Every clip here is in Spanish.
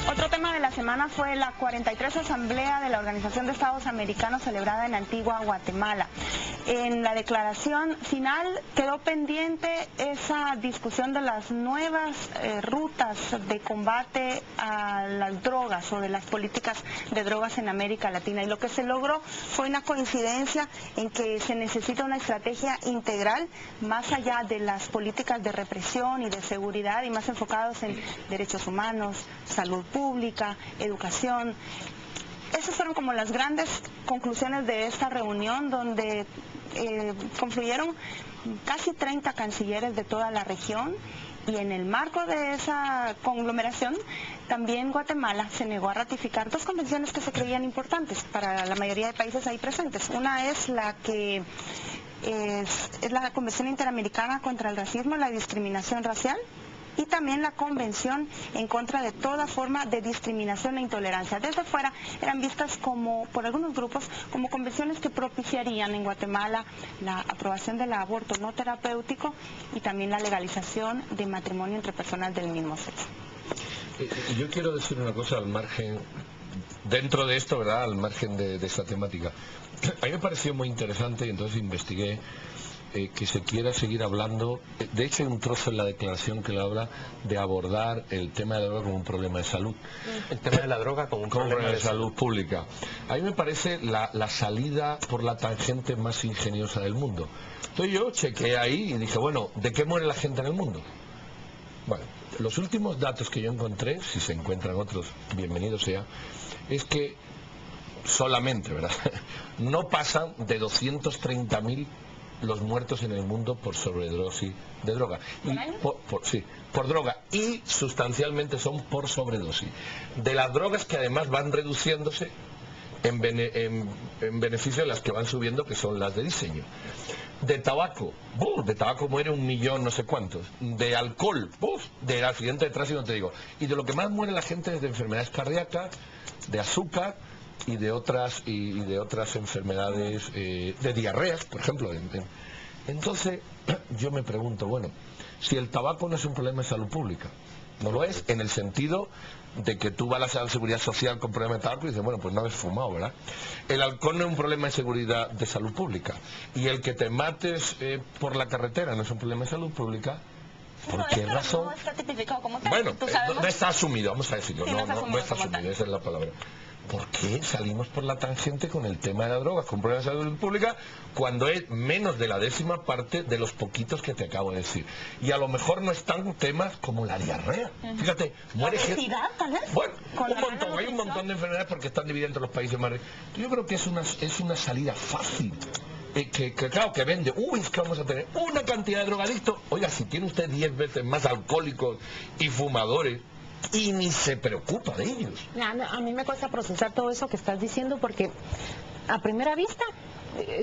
Otro tema de la semana fue la 43 Asamblea de la Organización de Estados Americanos celebrada en Antigua, Guatemala. En la declaración final quedó pendiente esa discusión de las nuevas rutas de combate a las drogas o de las políticas de drogas en América Latina. Y lo que se logró fue una coincidencia en que se necesita una estrategia integral más allá de las políticas de represión y de seguridad y más enfocados en derechos humanos, salud pública, educación. Esas fueron como las grandes conclusiones de esta reunión donde confluyeron casi 30 cancilleres de toda la región y en el marco de esa conglomeración también Guatemala se negó a ratificar dos convenciones que se creían importantes para la mayoría de países ahí presentes. Una es la que es la Convención Interamericana contra el Racismo y la Discriminación Racial, y también la Convención en contra de toda forma de discriminación e intolerancia. Desde fuera eran vistas como, por algunos grupos, como convenciones que propiciarían en Guatemala la aprobación del aborto no terapéutico y también la legalización de matrimonio entre personas del mismo sexo. Yo quiero decir una cosa al margen, dentro de esto, ¿verdad?, al margen de esta temática. A mí me pareció muy interesante y entonces investigué que se quiera seguir hablando. De hecho hay un trozo en la declaración que le habla de abordar el tema de la droga como un problema de salud. El tema de la droga como un problema de salud pública. A mí me parece la salida por la tangente más ingeniosa del mundo. Entonces yo chequeé ahí y dije, bueno, ¿de qué muere la gente en el mundo? Bueno, los últimos datos que yo encontré, si se encuentran otros, bienvenido sea, es que solamente, ¿verdad?, no pasan de 230.000 los muertos en el mundo por sobredosis de droga. Sí, por droga, y sustancialmente son por sobredosis. De las drogas que además van reduciéndose en beneficio de las que van subiendo, que son las de diseño. De tabaco muere 1 millón no sé cuántos. De alcohol, del accidente de tránsito no te digo. Y de lo que más muere la gente es de enfermedades cardíacas, de azúcar y de otras enfermedades, de diarreas, por ejemplo. Entonces yo me pregunto, bueno, si el tabaco no es un problema de salud pública, no lo es en el sentido de que tú vas a la seguridad social con problemas de tabaco y dices, bueno, pues no habéis fumado, ¿verdad? El alcohol no es un problema de seguridad de salud pública, y el que te mates por la carretera no es un problema de salud pública. ¿Por qué razón? No está tipificado como tal. Bueno, no está asumido, vamos a decirlo, sí, no está asumido, esa es la palabra. ¿Por qué salimos por la tangente con el tema de la droga, con problemas de salud pública, cuando es menos de la 10ª parte de los poquitos que te acabo de decir? Y a lo mejor no están temas como la diarrea. Fíjate, muere gente. ¿Tal vez? Bueno, hay un montón de enfermedades porque están divididas entre los países más ricos. Yo creo que es una salida fácil. Claro, que vende, es que vamos a tener una cantidad de drogadictos. Oiga, si tiene usted 10 veces más alcohólicos y fumadores, y ni se preocupa de ellos. A mí me cuesta procesar todo eso que estás diciendo porque a primera vista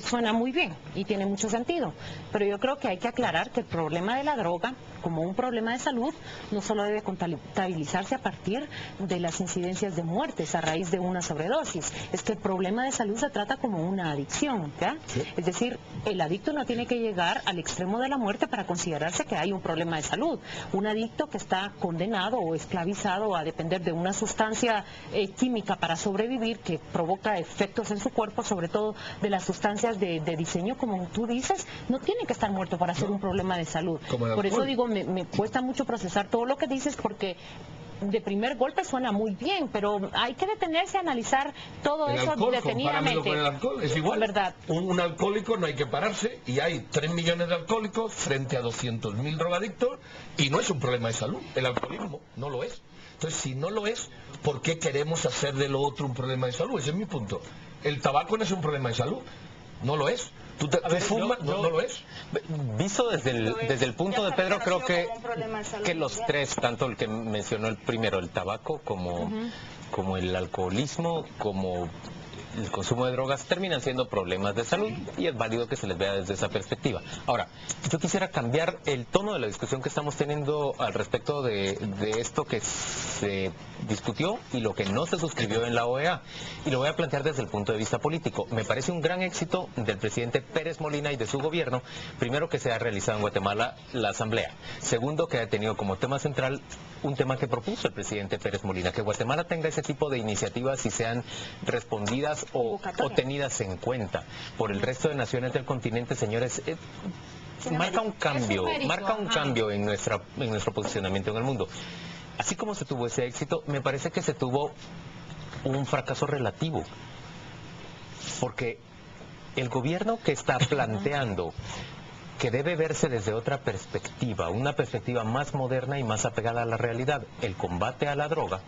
suena muy bien y tiene mucho sentido, pero yo creo que hay que aclarar que el problema de la droga como un problema de salud no solo debe contabilizarse a partir de las incidencias de muertes a raíz de una sobredosis, es que el problema de salud se trata como una adicción, ¿ya? Sí. Es decir, el adicto no tiene que llegar al extremo de la muerte para considerarse que hay un problema de salud. Un adicto que está condenado o esclavizado a depender de una sustancia química para sobrevivir que provoca efectos en su cuerpo, sobre todo de las sustancias de diseño, como tú dices, no tiene que estar muerto para ser un problema de salud. Por eso digo, me cuesta mucho procesar todo lo que dices porque de primer golpe suena muy bien, pero hay que detenerse a analizar todo eso detenidamente. Con el alcohol, es igual. ¿Verdad? Un alcohólico no hay que pararse y hay 3 millones de alcohólicos frente a 200.000 drogadictos y no es un problema de salud. El alcoholismo no lo es. Entonces, si no lo es, ¿por qué queremos hacer de lo otro un problema de salud? Ese es mi punto. El tabaco no es un problema de salud. No lo es. ¿Tú fumas? No lo es. Visto desde el punto de Pedro, creo que los tres, tanto el que mencionó el primero, el tabaco, como el alcoholismo, como el consumo de drogas, terminan siendo problemas de salud y es válido que se les vea desde esa perspectiva. Ahora, yo quisiera cambiar el tono de la discusión que estamos teniendo al respecto de esto que se discutió y lo que no se suscribió en la OEA. Y lo voy a plantear desde el punto de vista político. Me parece un gran éxito del presidente Pérez Molina y de su gobierno, primero, que se ha realizado en Guatemala la asamblea. Segundo, que ha tenido como tema central un tema que propuso el presidente Pérez Molina, que Guatemala tenga ese tipo de iniciativas y sean respondidas o tenidas en cuenta por el resto de naciones del continente, señores. Marca un cambio en nuestro posicionamiento en el mundo. Así como se tuvo ese éxito, me parece que se tuvo un fracaso relativo, porque el gobierno que está planteando que debe verse desde otra perspectiva, una perspectiva más moderna y más apegada a la realidad, el combate a la droga,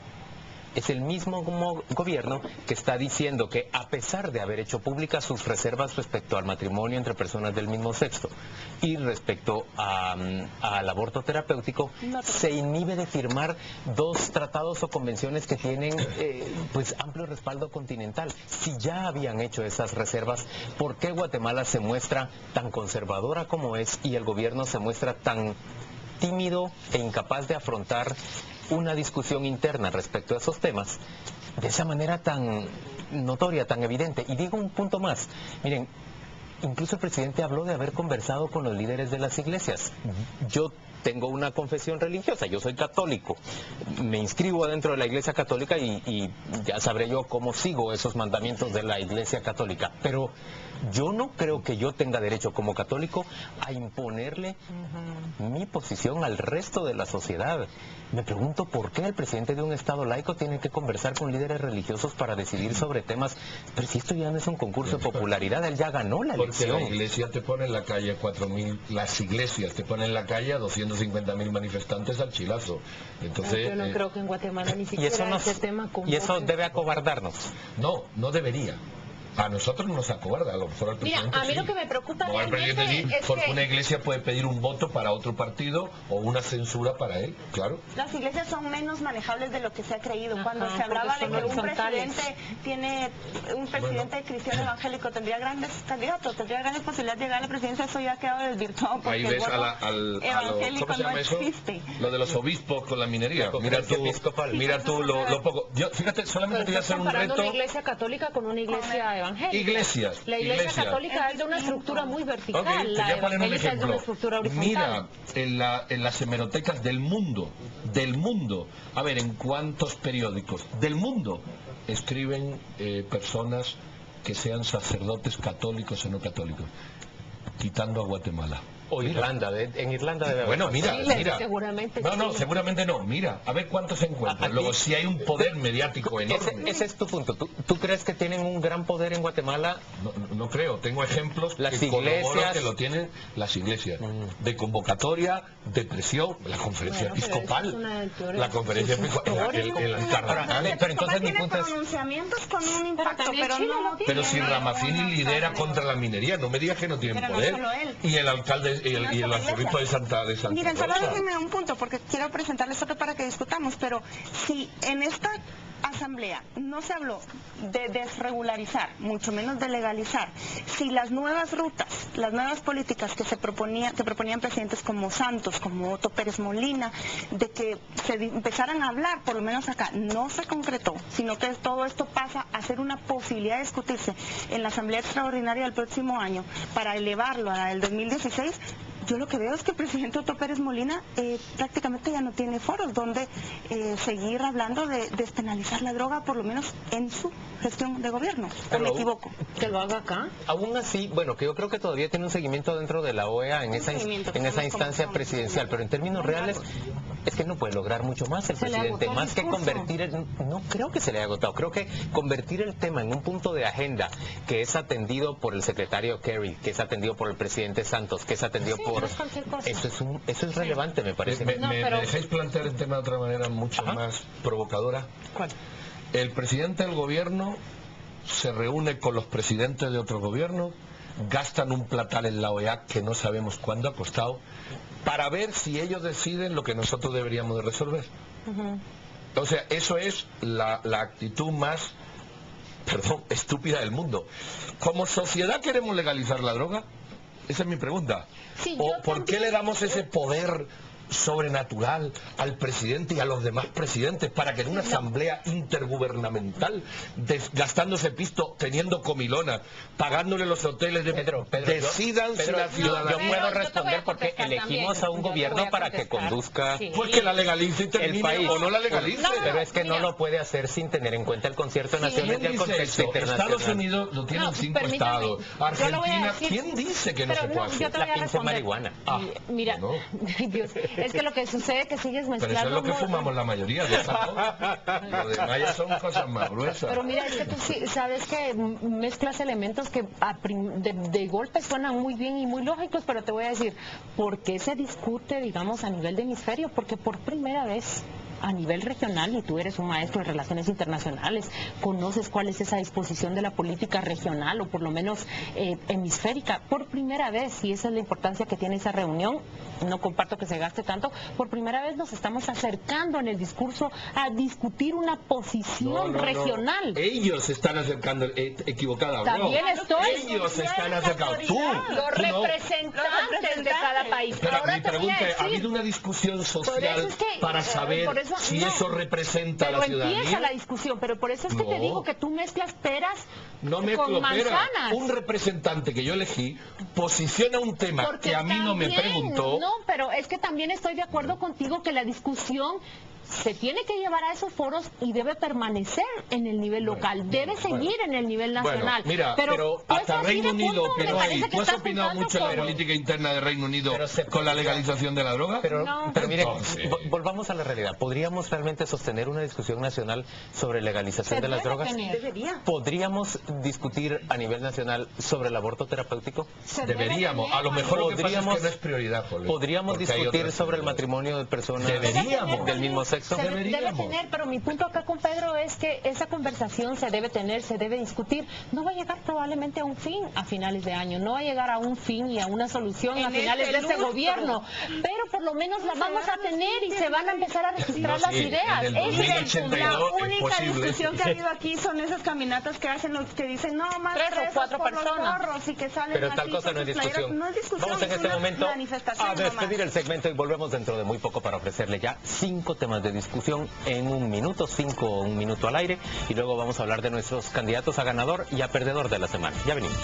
es el mismo gobierno que está diciendo que, a pesar de haber hecho públicas sus reservas respecto al matrimonio entre personas del mismo sexo y respecto al aborto terapéutico, se inhibe de firmar dos tratados o convenciones que tienen pues amplio respaldo continental. Si ya habían hecho esas reservas, ¿por qué Guatemala se muestra tan conservadora como es y el gobierno se muestra tan tímido e incapaz de afrontar una discusión interna respecto a esos temas de esa manera tan notoria, tan evidente? Y digo un punto más. Miren, incluso el presidente habló de haber conversado con los líderes de las iglesias. Yo tengo una confesión religiosa, yo soy católico, me inscribo dentro de la Iglesia Católica y ya sabré yo cómo sigo esos mandamientos de la Iglesia Católica, pero yo no creo que yo tenga derecho como católico a imponerle mi posición al resto de la sociedad. Me pregunto por qué el presidente de un Estado laico tiene que conversar con líderes religiosos para decidir sobre temas, pero si esto ya no es un concurso de popularidad, él ya ganó la elección. Porque la iglesia te pone en la calle 4.000, las iglesias te ponen en la calle a 250.000 manifestantes al chilazo. Entonces, yo no creo que en Guatemala ni siquiera ese tema convoque. Y eso debe acobardarnos. No, no debería. A nosotros no nos acobarda, a lo mejor al presidente. Mira, a mí sí. lo que me preocupa No, al presidente sí, es porque que una iglesia puede pedir un voto para otro partido o una censura para él, claro. Las iglesias son menos manejables de lo que se ha creído. Cuando se porque hablaba de son que horizontales. un presidente cristiano evangélico tendría grandes candidatos, tendría grandes posibilidades de llegar a la presidencia, eso ya ha quedado desvirtuado porque Ahí ves evangélico ¿cómo se llama no eso? existe. Lo de los obispos con la minería. Mira tú lo poco. Yo, fíjate, solamente voy a hacer un comparando reto. una iglesia católica con una iglesia evangélica. Iglesias. La iglesia católica es de una estructura muy vertical, Ok, te voy la a poner un evangélica es de una ejemplo. estructura horizontal. Mira, en las hemerotecas del mundo, a ver, ¿en cuántos periódicos del mundo escriben personas que sean sacerdotes católicos o no católicos? Quitando a Guatemala. O Irlanda, en Irlanda debe haber. Bueno, mira. Seguramente No, sí. seguramente no. Mira, a ver cuántos se encuentran. Aquí- Luego, si hay un poder mediático enorme. Ese es tu punto. ¿Tú crees que tienen un gran poder en Guatemala? No creo, tengo ejemplos Las que corroboran iglesias. que lo tienen las iglesias. De convocatoria, de presión, la conferencia Bueno, pero episcopal, eso es una teoría. la conferencia episcopal, el cardenal. Pero entonces mi tiene punto es... pronunciamientos con un impacto, también pero Chile no lo tiene. Pero si Ramazini lidera contra la minería, no me digas que no tiene Pero no poder. solo él. Y el alcalde y el solo arzobispo de Santa Miren, solo Rosa. déjenme un punto, porque quiero presentarles otro para que discutamos, pero si en esta asamblea no se habló de desregularizar, mucho menos de legalizar, si las nuevas rutas, las nuevas políticas que proponían presidentes como Santos, como Otto Pérez Molina, de que se empezaran a hablar, por lo menos acá, no se concretó, sino que todo esto pasa a ser una posibilidad de discutirse en la asamblea extraordinaria del próximo año para elevarlo a la del 2016, yo lo que veo es que el presidente Otto Pérez Molina prácticamente ya no tiene foros donde seguir hablando de despenalizar la droga, por lo menos en su gestión de gobierno. ¿O me equivoco? Que lo haga acá. Aún así, bueno, que yo creo que todavía tiene un seguimiento dentro de la OEA en esa instancia presidencial, pero en términos reales es que no puede lograr mucho más el Se le presidente, agotó el más que discurso. no creo que se le haya agotado, creo que convertir el tema en un punto de agenda que es atendido por el secretario Kerry, que es atendido por el presidente Santos, que es atendido Sí, por... no es cualquier cosa. Eso es relevante, me parece. ¿Me pero- dejáis plantear el tema de otra manera mucho Ajá. más provocadora? ¿Cuál? El presidente del gobierno se reúne con los presidentes de otros gobiernos, gastan un platal en la OEA que no sabemos cuándo ha costado, para ver si ellos deciden lo que nosotros deberíamos de resolver. O sea, eso es la actitud más, estúpida del mundo. ¿Como sociedad queremos legalizar la droga? Esa es mi pregunta. Sí, ¿O yo por qué también- le damos ese poder sobrenatural al presidente y a los demás presidentes para que en una asamblea intergubernamental, gastándose pisto, teniendo comilona, pagándole los hoteles de Pedro, decidan si la ciudadanía... Yo puedo responder porque elegimos a un gobierno para que conduzca pues que la legalice y termine, el país, o no la legalice. Pero es que no lo puede hacer sin tener en cuenta el concierto de naciones y el contexto internacional. Estados Unidos lo tienen 5 estados. Argentina, ¿quién dice que no se puede hacer? La pinche marihuana. Mira, no. Dios, es que lo que sucede es que sigues mezclando... Pero eso es lo que fumamos la mayoría de esas cosas. Lo demás ya son cosas más gruesas. Pero mira, es que tú sí sabes que mezclas elementos que de golpe suenan muy bien y muy lógicos, pero te voy a decir, ¿por qué se discute, digamos, a nivel de hemisferio? Porque por primera vez a nivel regional, y tú eres un maestro de relaciones internacionales, conoces cuál es esa disposición de la política regional, o por lo menos hemisférica, por primera vez, y esa es la importancia que tiene esa reunión, no comparto que se gaste tanto, por primera vez nos estamos acercando en el discurso a discutir una posición regional. Ellos se están acercando, equivocada. También estoy. Ellos se están acercando. Los representantes de cada país. Pero Ahora mi te voy a pregunta es, decir, ¿ha habido una discusión social es que, para saber si eso representa a la ciudadanía? Empieza la discusión, pero por eso es que te digo que tú mezclas peras con manzanas. Un representante que yo elegí posiciona un tema que a mí no me preguntó. No, pero es que también estoy de acuerdo contigo que la discusión se tiene que llevar a esos foros y debe permanecer en el nivel local, debe seguir en el nivel nacional. Bueno, mira, pero hasta Reino Unido operó ahí. ¿Tú has opinado mucho en la política interna de Reino Unido con la legalización de la droga? Pero mire, volvamos a la realidad. ¿Podríamos realmente sostener una discusión nacional sobre legalización de las drogas? ¿Podríamos discutir a nivel nacional sobre el aborto terapéutico? Deberíamos. A lo mejor lo que pasa es que no es prioridad, Jorge. ¿Podríamos discutir sobre el matrimonio de personas del mismo sexo? Debe tener, pero mi punto acá con Pedro es que esa conversación se debe tener, se debe discutir. No va a llegar probablemente a un fin a finales de año, no va a llegar a un fin y a una solución a finales de este gobierno, pero por lo menos la vamos a tener y se van a empezar a registrar las ideas. La única discusión que ha habido aquí son esas caminatas que hacen los que dicen no más 3 o 4 personas y que salen. Pero tal cosa no es discusión. Vamos en este momento a despedir el segmento y volvemos dentro de muy poco para ofrecerle ya 5 temas de discusión en un minuto, 1 minuto al aire, y luego vamos a hablar de nuestros candidatos a ganador y a perdedor de la semana. Ya venimos.